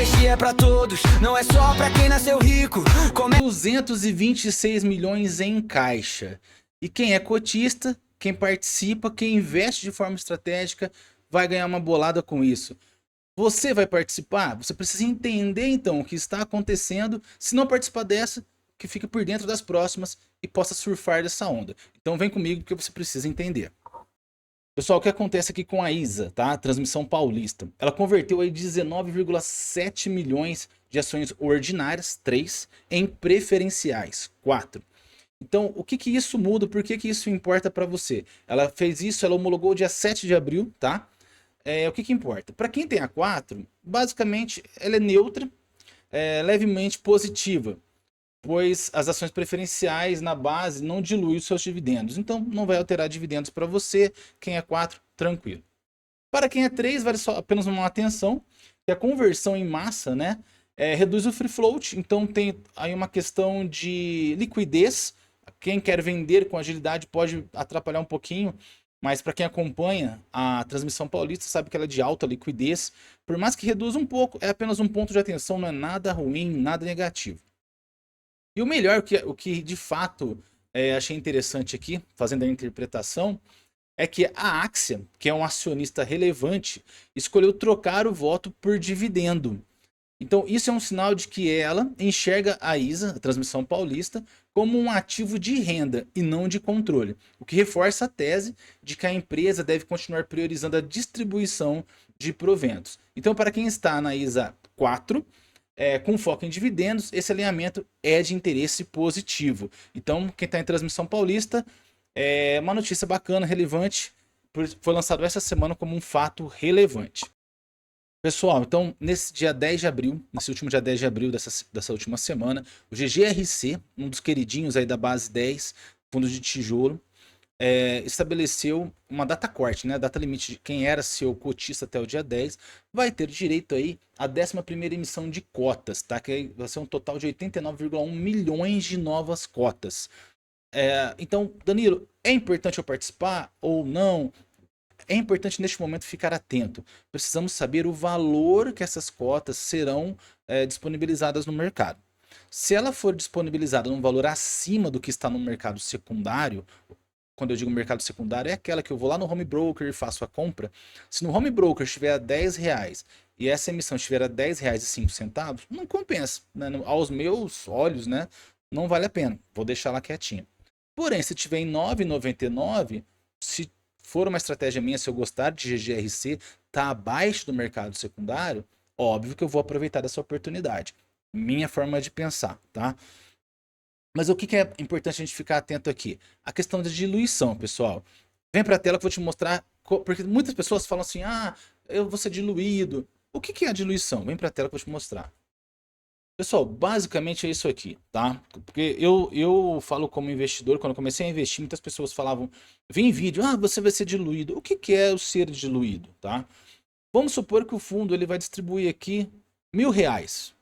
investir é pra todos, não é só pra quem nasceu rico. 226 milhões em caixa. E quem é cotista, quem participa, quem investe de forma estratégica, vai ganhar uma bolada com isso. Você vai participar? Você precisa entender então o que está acontecendo. Se não participar dessa, que fique por dentro das próximas e possa surfar dessa onda. Então vem comigo porque você precisa entender. Pessoal, o que acontece aqui com a ISA, tá? Transmissão Paulista. Ela converteu aí 19,7 milhões de ações ordinárias, 3, em preferenciais, 4. Então, o que isso muda? Por que isso importa para você? Ela fez isso, ela homologou dia 7 de abril, tá? O que importa? Para quem tem a 4, basicamente ela é neutra, levemente positiva, pois as ações preferenciais na base não diluem os seus dividendos. Então, não vai alterar dividendos para você. Quem é 4, tranquilo. Para quem é 3, vale só apenas uma atenção, que a conversão em massa, né, reduz o free float. Então, tem aí uma questão de liquidez. Quem quer vender com agilidade pode atrapalhar um pouquinho, mas para quem acompanha a transmissão paulista sabe que ela é de alta liquidez. Por mais que reduza um pouco, é apenas um ponto de atenção, não é nada ruim, nada negativo. E o melhor, o que de fato achei interessante aqui, fazendo a interpretação, é que a Axia, que é um acionista relevante, escolheu trocar o voto por dividendo. Então isso é um sinal de que ela enxerga a ISA, a Transmissão Paulista, como um ativo de renda e não de controle, o que reforça a tese de que a empresa deve continuar priorizando a distribuição de proventos. Então, para quem está na ISA 4, com foco em dividendos, esse alinhamento é de interesse positivo. Então, quem está em Transmissão Paulista, uma notícia bacana, relevante, foi lançado essa semana como um fato relevante. Pessoal, então nesse dia 10 de abril, nesse último dia 10 de abril dessa última semana, o GGRC, um dos queridinhos aí da base 10, fundo de tijolo, estabeleceu uma data corte, né? Data limite de quem era seu cotista até o dia 10, vai ter direito aí à 11ª emissão de cotas, tá? Que vai ser um total de 89,1 milhões de novas cotas. Então, Danilo, é importante eu participar ou não? É importante neste momento ficar atento. Precisamos saber o valor que essas cotas serão disponibilizadas no mercado. Se ela for disponibilizada num valor acima do que está no mercado secundário, quando eu digo mercado secundário, é aquela que eu vou lá no home broker e faço a compra. Se no home broker estiver a R$10 e essa emissão estiver a R$10,05, não compensa. Né? Aos meus olhos, né? Não vale a pena. Vou deixar lá quietinho. Porém, se tiver em R$9,99, se for uma estratégia minha, se eu gostar de GGRC, tá abaixo do mercado secundário, óbvio que eu vou aproveitar dessa oportunidade. Minha forma de pensar, tá? Mas o que é importante a gente ficar atento aqui? A questão da diluição, pessoal. Vem para a tela que eu vou te mostrar, porque muitas pessoas falam assim, eu vou ser diluído. O que é a diluição? Vem para a tela que eu vou te mostrar. Pessoal, basicamente é isso aqui, tá? Porque eu falo como investidor, quando eu comecei a investir, muitas pessoas falavam, vem vídeo, você vai ser diluído. O que é o ser diluído, tá? Vamos supor que o fundo ele vai distribuir aqui R$1.000.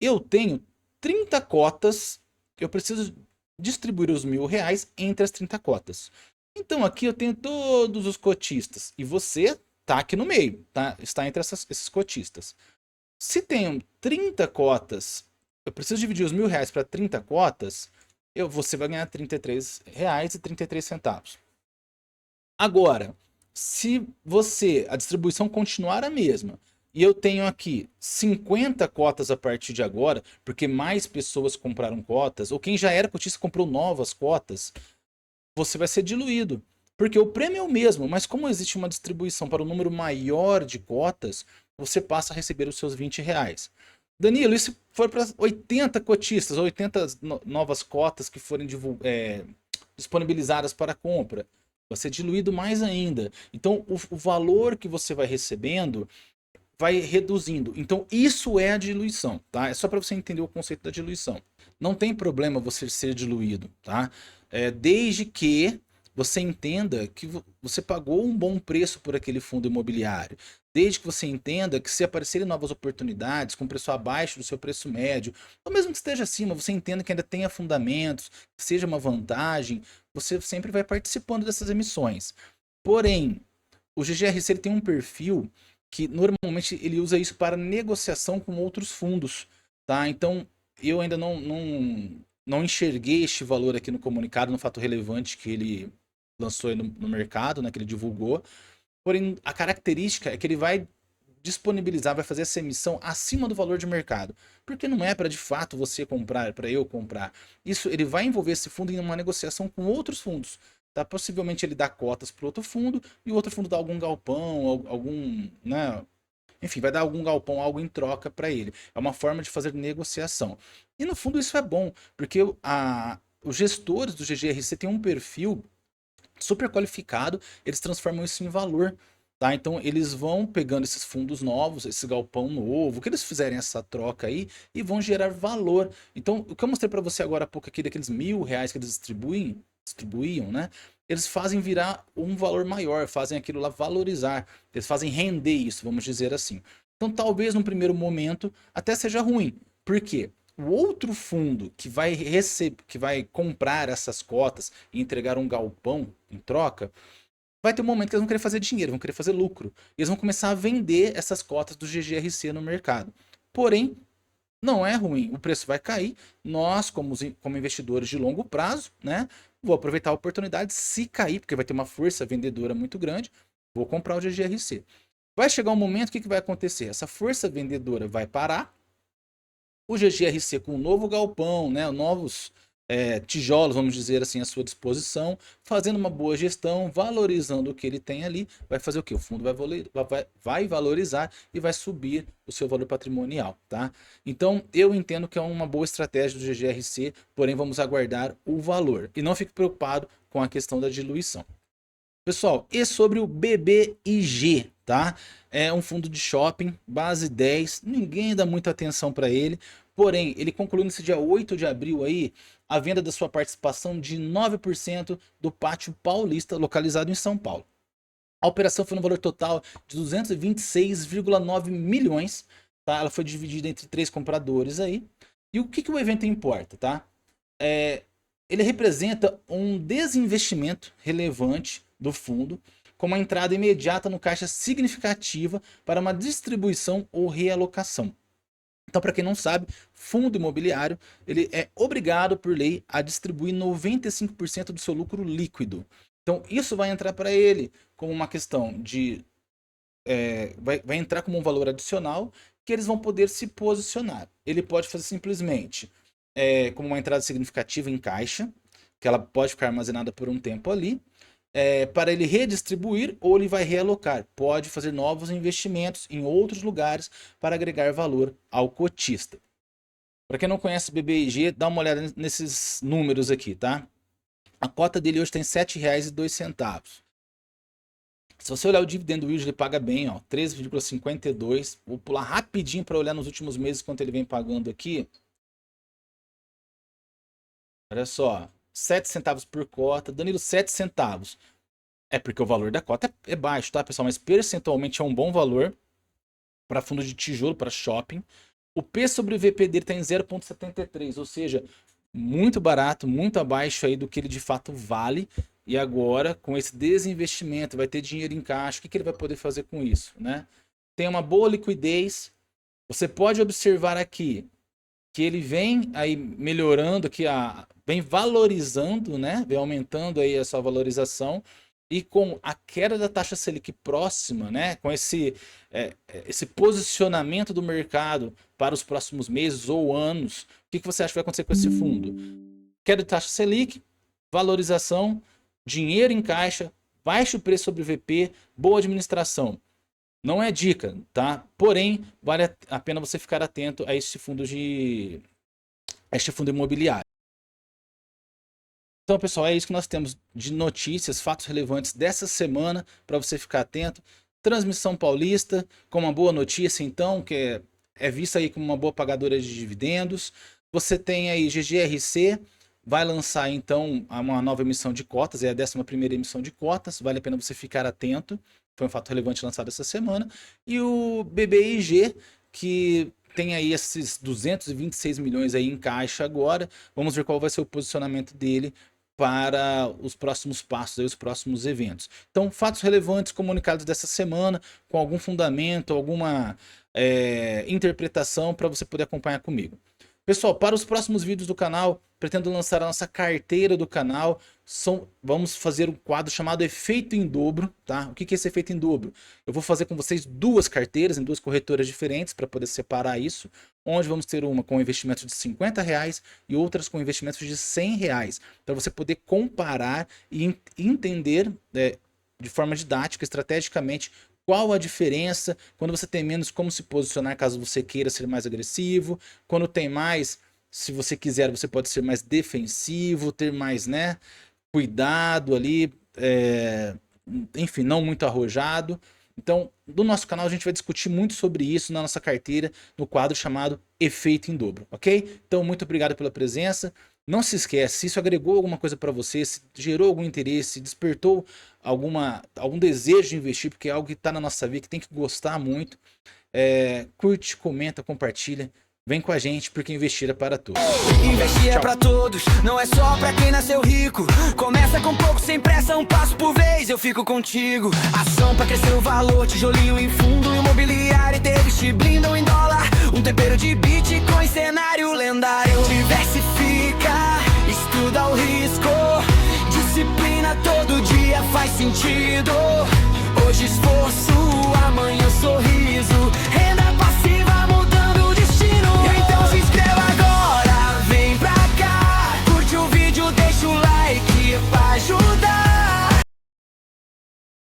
Eu tenho 30 cotas, eu preciso distribuir os R$1.000 entre as 30 cotas. Então aqui eu tenho todos os cotistas e você tá aqui no meio, tá? Está entre esses cotistas. Se tenho 30 cotas, eu preciso dividir os R$1.000 para 30 cotas, você vai ganhar R$33,33. Agora, se a distribuição continuar a mesma, e eu tenho aqui 50 cotas a partir de agora, porque mais pessoas compraram cotas, ou quem já era cotista comprou novas cotas, você vai ser diluído. Porque o prêmio é o mesmo, mas como existe uma distribuição para um número maior de cotas, você passa a receber os seus R$20. Danilo, e se for para 80 cotistas, 80 novas cotas que forem disponibilizadas para compra, vai ser diluído mais ainda. Então, o valor que você vai recebendo vai reduzindo. Então, isso é a diluição, tá? É só para você entender o conceito da diluição. Não tem problema você ser diluído, tá? Desde que você entenda que você pagou um bom preço por aquele fundo imobiliário. Desde que você entenda que se aparecerem novas oportunidades com preço abaixo do seu preço médio, ou mesmo que esteja acima, você entenda que ainda tenha fundamentos, que seja uma vantagem, você sempre vai participando dessas emissões. Porém, o GGRC ele tem um perfil que normalmente ele usa isso para negociação com outros fundos, tá? Então, eu ainda não enxerguei este valor aqui no comunicado, no fato relevante que ele lançou aí no mercado, né, que ele divulgou. Porém, a característica é que ele vai disponibilizar, vai fazer essa emissão acima do valor de mercado. Porque não é para de fato você comprar, para eu comprar. Isso ele vai envolver esse fundo em uma negociação com outros fundos. Tá? Possivelmente ele dá cotas para outro fundo e o outro fundo dá algum galpão, algum, né? Enfim, vai dar algum galpão, algo em troca para ele. É uma forma de fazer negociação. E no fundo isso é bom, porque os gestores do GGRC têm um perfil super qualificado, eles transformam isso em valor. Tá? Então eles vão pegando esses fundos novos, esse galpão novo, que eles fizerem essa troca aí e vão gerar valor. Então o que eu mostrei para você agora há pouco aqui daqueles R$ 1.000 que eles distribuíam, né? Eles fazem virar um valor maior, fazem aquilo lá valorizar, eles fazem render isso, vamos dizer assim. Então talvez no primeiro momento até seja ruim. Por quê? O outro fundo que vai receber, que vai comprar essas cotas e entregar um galpão em troca, vai ter um momento que eles vão querer fazer dinheiro, vão querer fazer lucro. E eles vão começar a vender essas cotas do GGRC no mercado. Porém, não é ruim, o preço vai cair. Nós, como investidores de longo prazo, né, vou aproveitar a oportunidade. Se cair, porque vai ter uma força vendedora muito grande, vou comprar o GGRC. Vai chegar um momento, o que vai acontecer? Essa força vendedora vai parar. O GGRC com um novo galpão, né, novos tijolos, vamos dizer assim, à sua disposição, fazendo uma boa gestão, valorizando o que ele tem ali, vai fazer o que? O fundo vai valorizar e vai subir o seu valor patrimonial, tá? Então, eu entendo que é uma boa estratégia do GGRC, porém vamos aguardar o valor. E não fique preocupado com a questão da diluição. Pessoal, e sobre o BBIG, tá? É um fundo de shopping, base 10, ninguém dá muita atenção para ele, porém, ele concluiu nesse dia 8 de abril aí a venda da sua participação de 9% do Pátio Paulista, localizado em São Paulo. A operação foi no valor total de 226,9 milhões, tá? Ela foi dividida entre 3 compradores aí. E o que o evento importa, tá? Ele representa um desinvestimento relevante do fundo, com uma entrada imediata no caixa significativa para uma distribuição ou realocação. Então, para quem não sabe, fundo imobiliário ele é obrigado por lei a distribuir 95% do seu lucro líquido. Então, isso vai entrar para ele como uma questão de... vai entrar como um valor adicional que eles vão poder se posicionar. Ele pode fazer simplesmente como uma entrada significativa em caixa, que ela pode ficar armazenada por um tempo ali, para ele redistribuir ou ele vai realocar. Pode fazer novos investimentos em outros lugares para agregar valor ao cotista. Para quem não conhece o BBIG, dá uma olhada nesses números aqui, tá? A cota dele hoje tem R$ 7,02. Se você olhar o dividendo yield, ele paga bem, ó, 13,52. Vou pular rapidinho para olhar nos últimos meses quanto ele vem pagando aqui. Olha só, 7 centavos por cota. Danilo, 7 centavos. É porque o valor da cota é baixo, tá, pessoal? Mas percentualmente é um bom valor para fundo de tijolo, para shopping. O P sobre VP dele está em 0,73, ou seja, muito barato, muito abaixo aí do que ele de fato vale. E agora, com esse desinvestimento, vai ter dinheiro em caixa. O que ele vai poder fazer com isso, né? Tem uma boa liquidez. Você pode observar aqui que ele vem aí melhorando, vem valorizando, né? Vem aumentando aí a sua valorização. E com a queda da taxa Selic próxima, né? Com esse posicionamento do mercado para os próximos meses ou anos, o que você acha que vai acontecer com esse fundo? Queda de taxa Selic, valorização, dinheiro em caixa, baixo preço sobre VP, boa administração. Não é dica, tá? Porém, vale a pena você ficar atento a este fundo imobiliário. Então, pessoal, é isso que nós temos de notícias, fatos relevantes dessa semana para você ficar atento. Transmissão Paulista, com uma boa notícia, então, que é vista aí como uma boa pagadora de dividendos. Você tem aí GGRC, vai lançar então uma nova emissão de cotas, é a 11ª emissão de cotas, vale a pena você ficar atento. Foi um fato relevante lançado essa semana. E o BBIG, que tem aí esses 226 milhões aí em caixa agora. Vamos ver qual vai ser o posicionamento dele para os próximos passos, aí, os próximos eventos. Então, fatos relevantes comunicados dessa semana, com algum fundamento, alguma interpretação para você poder acompanhar comigo. Pessoal, para os próximos vídeos do canal, pretendo lançar a nossa carteira do canal. Vamos fazer um quadro chamado Efeito em Dobro, tá? O que é esse efeito em dobro? Eu vou fazer com vocês duas carteiras em duas corretoras diferentes para poder separar isso, onde vamos ter uma com investimento de R$50 e outras com investimentos de R$100, para você poder comparar e entender de forma didática, estrategicamente, qual a diferença quando você tem menos, como se posicionar caso você queira ser mais agressivo, quando tem mais, se você quiser, você pode ser mais defensivo, ter mais, né, cuidado ali, enfim, não muito arrojado. Então, no nosso canal a gente vai discutir muito sobre isso na nossa carteira, no quadro chamado Efeito em Dobro, ok? Então, muito obrigado pela presença. Não se esquece, se isso agregou alguma coisa para você, se gerou algum interesse, despertou algum desejo de investir, porque é algo que está na nossa vida, que tem que gostar muito, curte, comenta, compartilha. Vem com a gente, porque investir é para todos. Investir é pra todos, não é só pra quem nasceu rico. Começa com pouco, sem pressa, um passo por vez, eu fico contigo. Ação pra crescer o valor, tijolinho em fundo, imobiliário e te blindam em dólar. Um tempero de Bitcoin, cenário lendário. Diversifica, estuda o risco. Disciplina todo dia faz sentido. Hoje esforço, amanhã sorriso.